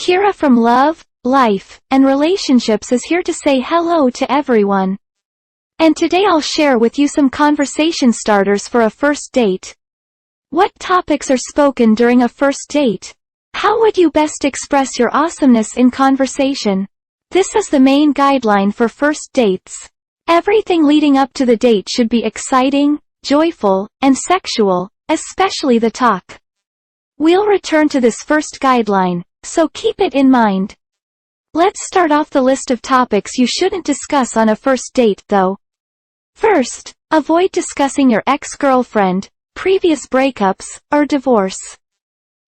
Kira from Love, Life, and Relationships is here to say hello to everyone. And today I'll share with you some conversation starters for a first date. What topics are spoken during a first date? How would you best express your awesomeness in conversation? This is the main guideline for first dates. Everything leading up to the date should be exciting, joyful, and sexual, especially the talk. We'll return to this first guideline, so keep it in mind. Let's start off the list of topics you shouldn't discuss on a first date, though. First, avoid discussing your ex-girlfriend, previous breakups, or divorce.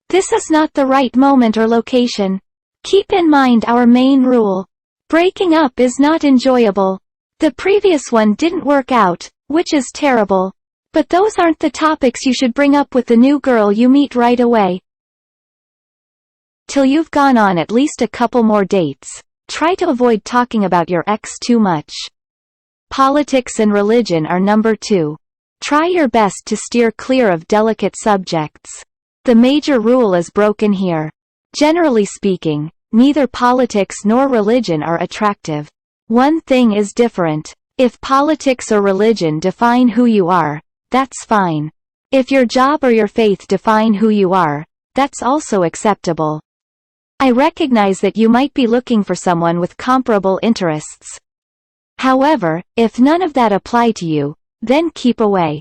This is not the right moment or location. Keep in mind our main rule. Breaking up is not enjoyable. The previous one didn't work out, which is terrible. But those aren't the topics you should bring up with the new girl you meet right away. Till you've gone on at least a couple more dates, try to avoid talking about your ex too much. Politics and religion are number 2. Try your best to steer clear of delicate subjects. The major rule is broken here. Generally speaking, neither politics nor religion are attractive. One thing is different. If politics or religion define who you are, that's fine. If your job or your faith define who you are, that's also acceptable. I recognize that you might be looking for someone with comparable interests. However, if none of that apply to you, then keep away.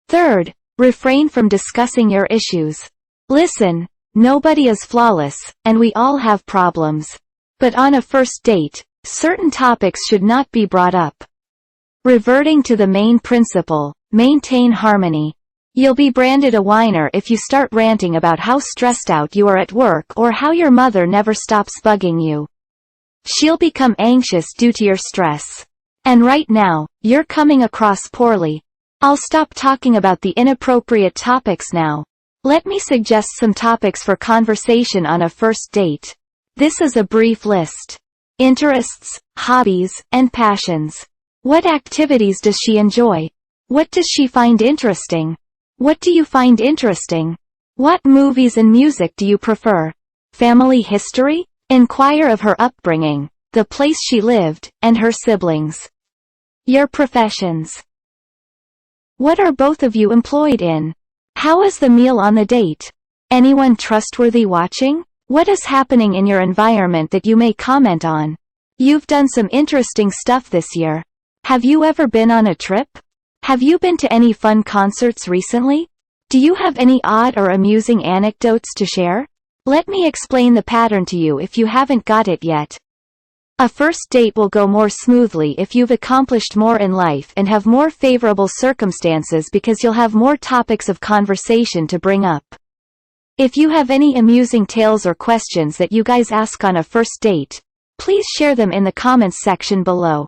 Third, refrain from discussing your issues. Listen, nobody is flawless, and we all have problems. But on a first date, certain topics should not be brought up. Reverting to the main principle, maintain harmony. You'll be branded a whiner if you start ranting about how stressed out you are at work or how your mother never stops bugging you. She'll become anxious due to your stress. And right now, you're coming across poorly. I'll stop talking about the inappropriate topics now. Let me suggest some topics for conversation on a first date. This is a brief list. Interests, hobbies, and passions. What activities does she enjoy? What does she find interesting? What do you find interesting? What movies and music do you prefer? Family history? Inquire of her upbringing, the place she lived, and her siblings. Your professions. What are both of you employed in? How is the meal on the date? Anyone trustworthy watching? What is happening in your environment that you may comment on? You've done some interesting stuff this year. Have you ever been on a trip? Have you been to any fun concerts recently? Do you have any odd or amusing anecdotes to share? Let me explain the pattern to you if you haven't got it yet. A first date will go more smoothly if you've accomplished more in life and have more favorable circumstances because you'll have more topics of conversation to bring up. If you have any amusing tales or questions that you guys ask on a first date, please share them in the comments section below.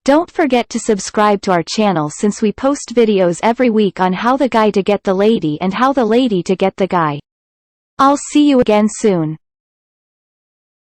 Don't forget to subscribe to our channel since we post videos every week on how the guy to get the lady and how the lady to get the guy. I'll see you again soon.